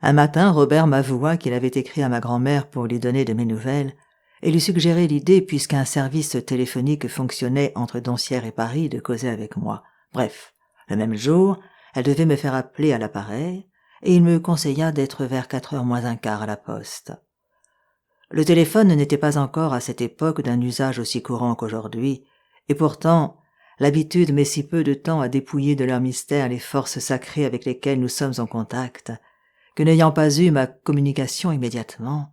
Un matin, Robert m'avoua qu'il avait écrit à ma grand-mère pour lui donner de mes nouvelles et lui suggérer l'idée, puisqu'un service téléphonique fonctionnait entre Doncières et Paris, de causer avec moi. Bref, le même jour, elle devait me faire appeler à l'appareil et il me conseilla d'être vers 4h moins un quart à la poste. Le téléphone n'était pas encore à cette époque d'un usage aussi courant qu'aujourd'hui, et pourtant, l'habitude met si peu de temps à dépouiller de leur mystère les forces sacrées avec lesquelles nous sommes en contact, que n'ayant pas eu ma communication immédiatement,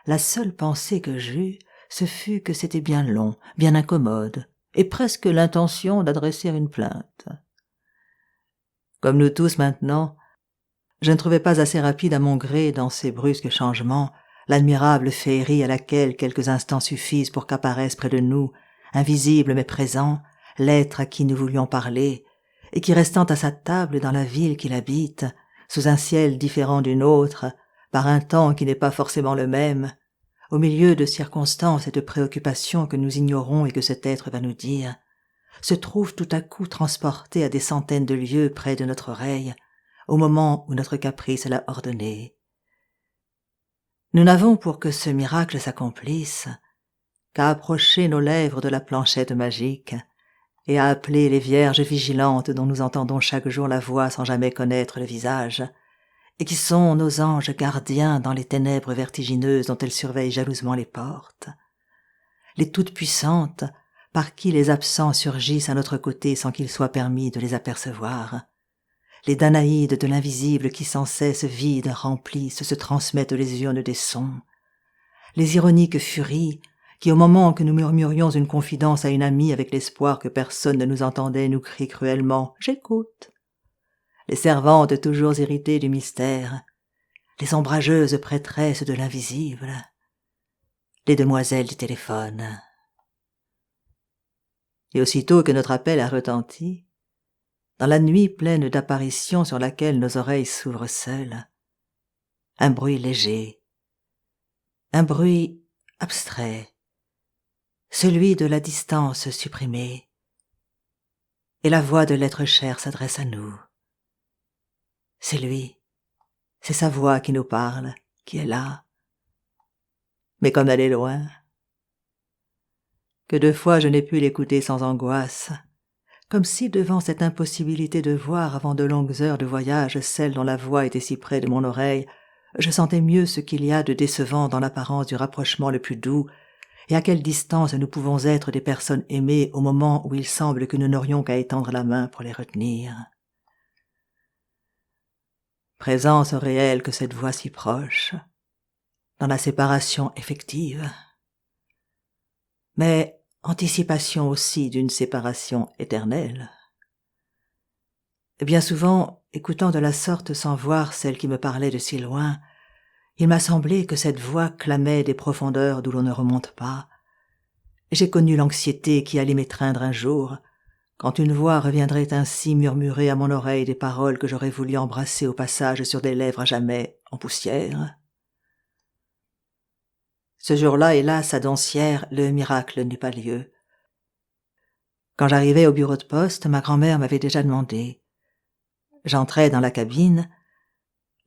la seule pensée que j'eus, ce fut que c'était bien long, bien incommode, et presque l'intention d'adresser une plainte. Comme nous tous maintenant, je ne trouvais pas assez rapide à mon gré dans ces brusques changements l'admirable féerie à laquelle quelques instants suffisent pour qu'apparaisse près de nous, invisible mais présent, l'être à qui nous voulions parler, et qui restant à sa table dans la ville qu'il habite, sous un ciel différent du nôtre, par un temps qui n'est pas forcément le même, au milieu de circonstances et de préoccupations que nous ignorons et que cet être va nous dire, se trouve tout à coup transporté à des centaines de lieues près de notre oreille, au moment où notre caprice l'a ordonné. Nous n'avons, pour que ce miracle s'accomplisse, qu'à approcher nos lèvres de la planchette magique et à appeler les vierges vigilantes dont nous entendons chaque jour la voix sans jamais connaître le visage, et qui sont nos anges gardiens dans les ténèbres vertigineuses dont elles surveillent jalousement les portes, les toutes-puissantes par qui les absents surgissent à notre côté sans qu'il soit permis de les apercevoir, les Danaïdes de l'invisible qui sans cesse vides, remplissent, se transmettent les urnes des sons, les ironiques furies qui, au moment que nous murmurions une confidence à une amie avec l'espoir que personne ne nous entendait, nous crient cruellement « J'écoute », les servantes toujours irritées du mystère, les ombrageuses prêtresses de l'invisible, les demoiselles du téléphone. Et aussitôt que notre appel a retenti, dans la nuit pleine d'apparitions sur laquelle nos oreilles s'ouvrent seules, un bruit léger, un bruit abstrait, celui de la distance supprimée, et la voix de l'être cher s'adresse à nous. C'est lui, c'est sa voix qui nous parle, qui est là. Mais comme elle est loin, que de fois je n'ai pu l'écouter sans angoisse, comme si devant cette impossibilité de voir avant de longues heures de voyage celle dont la voix était si près de mon oreille, je sentais mieux ce qu'il y a de décevant dans l'apparence du rapprochement le plus doux, et à quelle distance nous pouvons être des personnes aimées au moment où il semble que nous n'aurions qu'à étendre la main pour les retenir. Présence réelle que cette voix si proche, dans la séparation effective, mais anticipation aussi d'une séparation éternelle. Bien souvent, écoutant de la sorte sans voir celle qui me parlait de si loin, il m'a semblé que cette voix clamait des profondeurs d'où l'on ne remonte pas. J'ai connu l'anxiété qui allait m'étreindre un jour, quand une voix reviendrait ainsi murmurer à mon oreille des paroles que j'aurais voulu embrasser au passage sur des lèvres à jamais en poussière. Ce jour-là, hélas, à Doncières, le miracle n'eut pas lieu. Quand j'arrivai au bureau de poste, ma grand-mère m'avait déjà demandé. J'entrai dans la cabine.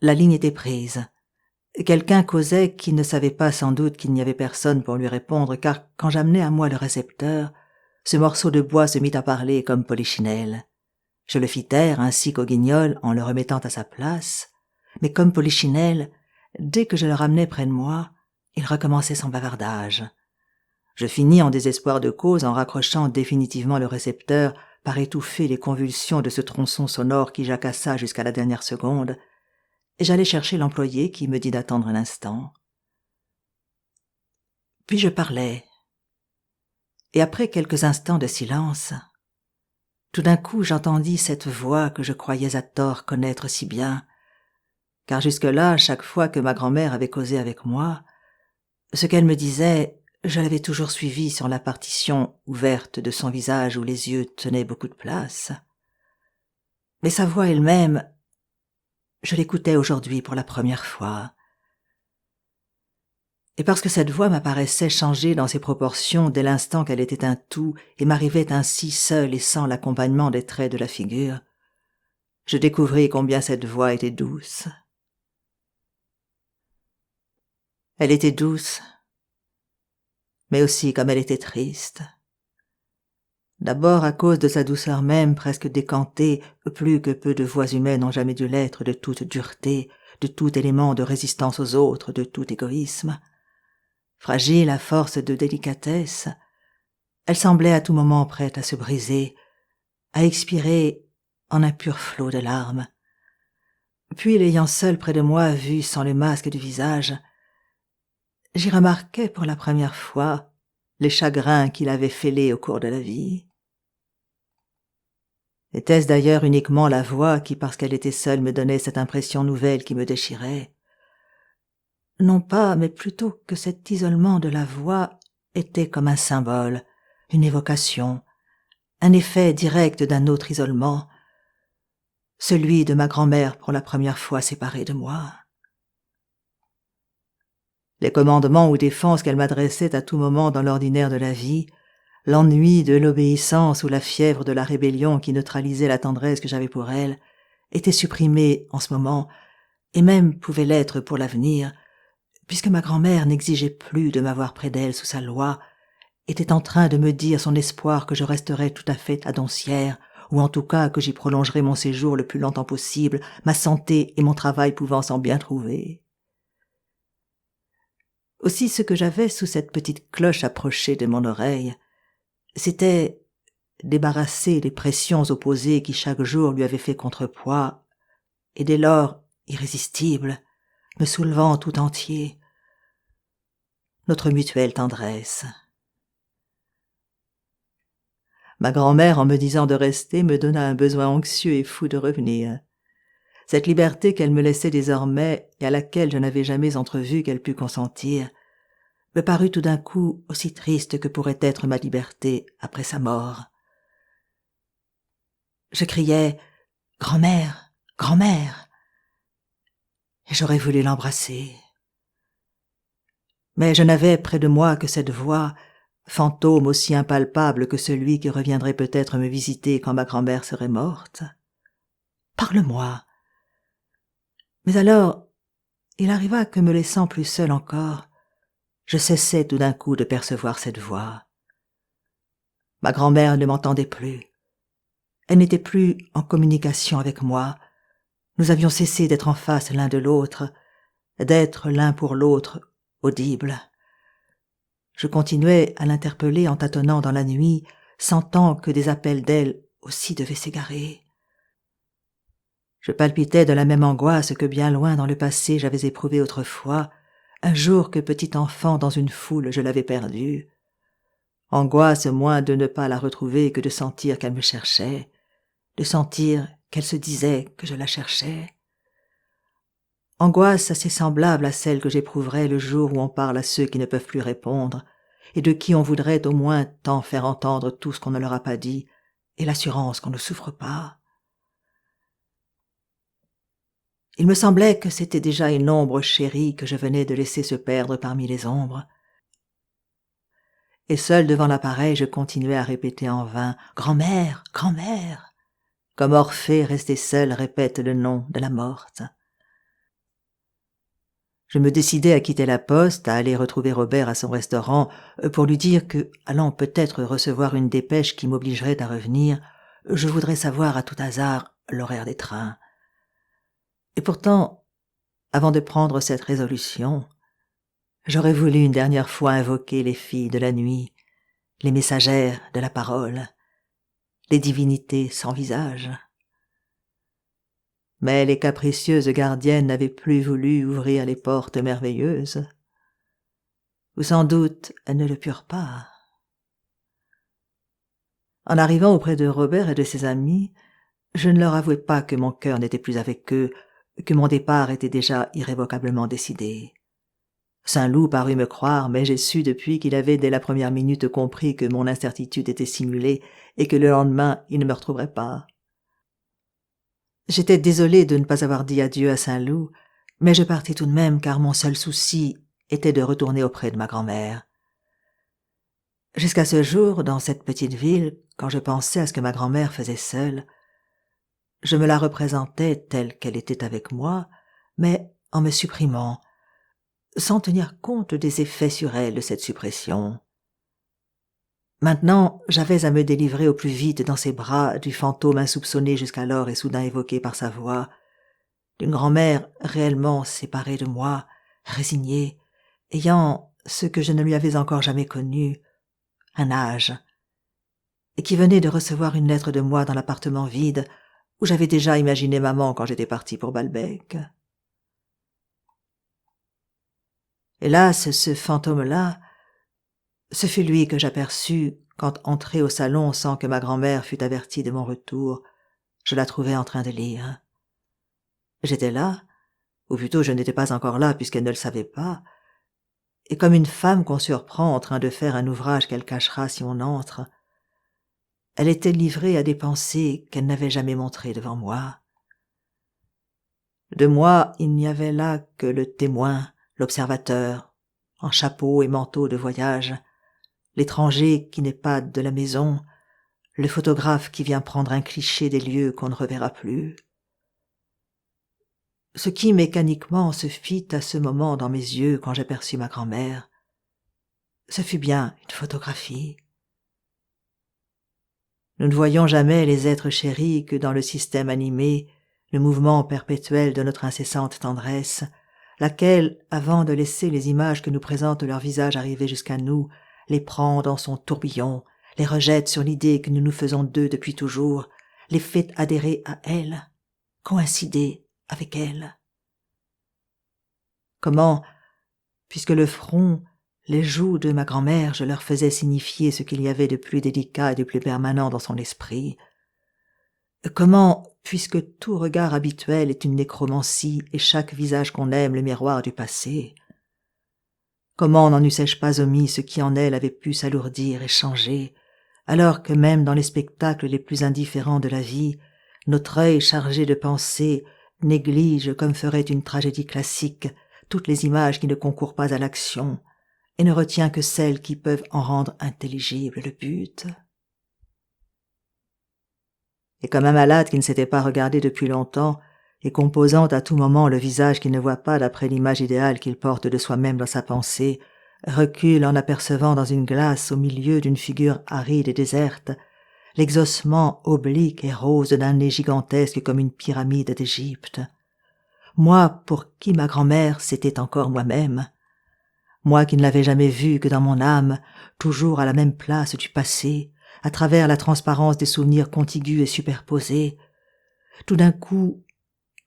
La ligne était prise. Quelqu'un causait qui ne savait pas sans doute qu'il n'y avait personne pour lui répondre, car quand j'amenai à moi le récepteur, ce morceau de bois se mit à parler comme Polichinelle. Je le fis taire ainsi qu'au Guignol en le remettant à sa place, mais comme Polichinelle, dès que je le ramenais près de moi, il recommençait son bavardage. Je finis en désespoir de cause en raccrochant définitivement le récepteur par étouffer les convulsions de ce tronçon sonore qui jacassa jusqu'à la dernière seconde, et j'allai chercher l'employé qui me dit d'attendre un instant. Puis je parlais, et après quelques instants de silence, tout d'un coup j'entendis cette voix que je croyais à tort connaître si bien, car jusque-là, chaque fois que ma grand-mère avait causé avec moi, ce qu'elle me disait, je l'avais toujours suivi sur la partition ouverte de son visage où les yeux tenaient beaucoup de place. Mais sa voix elle-même, je l'écoutais aujourd'hui pour la première fois. Et parce que cette voix m'apparaissait changée dans ses proportions dès l'instant qu'elle était un tout et m'arrivait ainsi seule et sans l'accompagnement des traits de la figure, je découvris combien cette voix était douce. Elle était douce, mais aussi comme elle était triste. D'abord à cause de sa douceur même presque décantée, plus que peu de voix humaines n'ont jamais dû l'être, de toute dureté, de tout élément de résistance aux autres, de tout égoïsme. Fragile à force de délicatesse, elle semblait à tout moment prête à se briser, à expirer en un pur flot de larmes. Puis, l'ayant seule près de moi, vue sans le masque du visage, j'y remarquai pour la première fois les chagrins qu'il avait fêlés au cours de la vie. Était-ce d'ailleurs uniquement la voix qui, parce qu'elle était seule, me donnait cette impression nouvelle qui me déchirait? Non pas, mais plutôt que cet isolement de la voix était comme un symbole, une évocation, un effet direct d'un autre isolement, celui de ma grand-mère pour la première fois séparée de moi. Les commandements ou défenses qu'elle m'adressait à tout moment dans l'ordinaire de la vie, l'ennui de l'obéissance ou la fièvre de la rébellion qui neutralisait la tendresse que j'avais pour elle, étaient supprimés en ce moment, et même pouvaient l'être pour l'avenir, puisque ma grand-mère n'exigeait plus de m'avoir près d'elle sous sa loi, était en train de me dire son espoir que je resterais tout à fait à Doncières, ou en tout cas que j'y prolongerais mon séjour le plus longtemps possible, ma santé et mon travail pouvant s'en bien trouver. Aussi ce que j'avais sous cette petite cloche approchée de mon oreille, c'était débarrasser les pressions opposées qui chaque jour lui avaient fait contrepoids, et dès lors, irrésistible, me soulevant tout entier, notre mutuelle tendresse. Ma grand-mère, en me disant de rester, me donna un besoin anxieux et fou de revenir. Cette liberté qu'elle me laissait désormais et à laquelle je n'avais jamais entrevu qu'elle pût consentir, me parut tout d'un coup aussi triste que pourrait être ma liberté après sa mort. Je criais « Grand-mère, grand-mère !» et j'aurais voulu l'embrasser. Mais je n'avais près de moi que cette voix, fantôme aussi impalpable que celui qui reviendrait peut-être me visiter quand ma grand-mère serait morte. « Parle-moi !» Mais alors, il arriva que me laissant plus seule encore, je cessai tout d'un coup de percevoir cette voix. Ma grand-mère ne m'entendait plus. Elle n'était plus en communication avec moi. Nous avions cessé d'être en face l'un de l'autre, d'être l'un pour l'autre audibles. Je continuais à l'interpeller en tâtonnant dans la nuit, sentant que des appels d'elle aussi devaient s'égarer. Je palpitais de la même angoisse que bien loin dans le passé j'avais éprouvé autrefois, un jour que petit enfant dans une foule je l'avais perdue. Angoisse moins de ne pas la retrouver que de sentir qu'elle me cherchait, de sentir qu'elle se disait que je la cherchais. Angoisse assez semblable à celle que j'éprouverais le jour où on parle à ceux qui ne peuvent plus répondre, et de qui on voudrait au moins tant faire entendre tout ce qu'on ne leur a pas dit, et l'assurance qu'on ne souffre pas. Il me semblait que c'était déjà une ombre chérie que je venais de laisser se perdre parmi les ombres. Et seul devant l'appareil, je continuais à répéter en vain « Grand-mère, grand-mère !» comme Orphée resté seul répète le nom de la morte. Je me décidai à quitter la poste, à aller retrouver Robert à son restaurant, pour lui dire que, allant peut-être recevoir une dépêche qui m'obligerait à revenir, je voudrais savoir à tout hasard l'horaire des trains. Et pourtant, avant de prendre cette résolution, j'aurais voulu une dernière fois invoquer les filles de la nuit, les messagères de la parole, les divinités sans visage. Mais les capricieuses gardiennes n'avaient plus voulu ouvrir les portes merveilleuses. Ou sans doute elles ne le purent pas. En arrivant auprès de Robert et de ses amis, je ne leur avouai pas que mon cœur n'était plus avec eux, que mon départ était déjà irrévocablement décidé. Saint-Loup parut me croire, mais j'ai su depuis qu'il avait dès la première minute compris que mon incertitude était simulée et que le lendemain il ne me retrouverait pas. J'étais désolée de ne pas avoir dit adieu à Saint-Loup, mais je partis tout de même car mon seul souci était de retourner auprès de ma grand-mère. Jusqu'à ce jour, dans cette petite ville, quand je pensais à ce que ma grand-mère faisait seule, je me la représentais telle qu'elle était avec moi, mais en me supprimant, sans tenir compte des effets sur elle de cette suppression. Maintenant, j'avais à me délivrer au plus vite dans ses bras du fantôme insoupçonné jusqu'alors et soudain évoqué par sa voix, d'une grand-mère réellement séparée de moi, résignée, ayant ce que je ne lui avais encore jamais connu, un âge, et qui venait de recevoir une lettre de moi dans l'appartement vide où j'avais déjà imaginé maman quand j'étais parti pour Balbec. Hélas, ce fantôme-là, ce fut lui que j'aperçus quand, entré au salon sans que ma grand-mère fût avertie de mon retour, je la trouvais en train de lire. J'étais là, ou plutôt je n'étais pas encore là puisqu'elle ne le savait pas, et comme une femme qu'on surprend en train de faire un ouvrage qu'elle cachera si on entre, elle était livrée à des pensées qu'elle n'avait jamais montrées devant moi. De moi, il n'y avait là que le témoin, l'observateur, en chapeau et manteau de voyage, l'étranger qui n'est pas de la maison, le photographe qui vient prendre un cliché des lieux qu'on ne reverra plus. Ce qui mécaniquement se fit à ce moment dans mes yeux quand j'aperçus ma grand-mère, ce fut bien une photographie. Nous ne voyons jamais les êtres chéris que dans le système animé, le mouvement perpétuel de notre incessante tendresse, laquelle, avant de laisser les images que nous présentent leur visage arriver jusqu'à nous, les prend dans son tourbillon, les rejette sur l'idée que nous nous faisons d'eux depuis toujours, les fait adhérer à elle, coïncider avec elle. Comment, puisque le front, les joues de ma grand-mère, je leur faisais signifier ce qu'il y avait de plus délicat et de plus permanent dans son esprit. Comment, puisque tout regard habituel est une nécromancie et chaque visage qu'on aime le miroir du passé, comment n'en eussé-je pas omis ce qui en elle avait pu s'alourdir et changer, alors que même dans les spectacles les plus indifférents de la vie, notre œil chargé de pensées néglige, comme ferait une tragédie classique, toutes les images qui ne concourent pas à l'action, et ne retient que celles qui peuvent en rendre intelligible le but. Et comme un malade qui ne s'était pas regardé depuis longtemps, et composant à tout moment le visage qu'il ne voit pas d'après l'image idéale qu'il porte de soi-même dans sa pensée, recule en apercevant dans une glace au milieu d'une figure aride et déserte, l'exhaussement oblique et rose d'un nez gigantesque comme une pyramide d'Égypte. Moi, pour qui ma grand-mère, c'était encore moi-même. Moi qui ne l'avais jamais vue que dans mon âme, toujours à la même place du passé, à travers la transparence des souvenirs contigus et superposés. Tout d'un coup,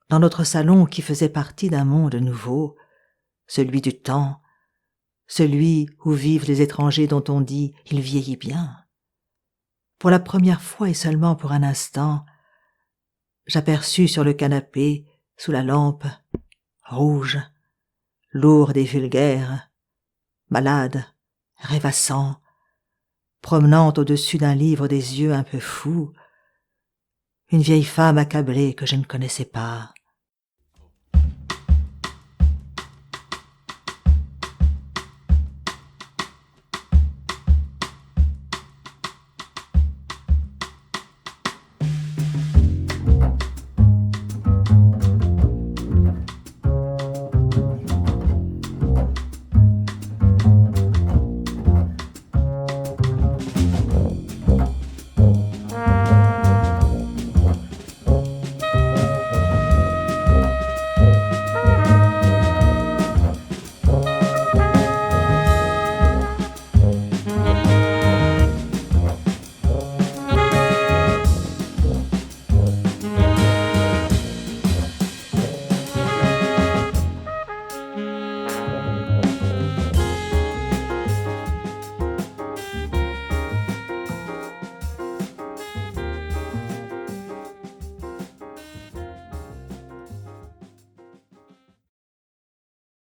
dans notre salon qui faisait partie d'un monde nouveau, celui du temps, celui où vivent les étrangers dont on dit « il vieillit bien ». Pour la première fois et seulement pour un instant, j'aperçus sur le canapé, sous la lampe, rouge, lourde et vulgaire, malade, rêvassant, promenant au-dessus d'un livre des yeux un peu fous, une vieille femme accablée que je ne connaissais pas.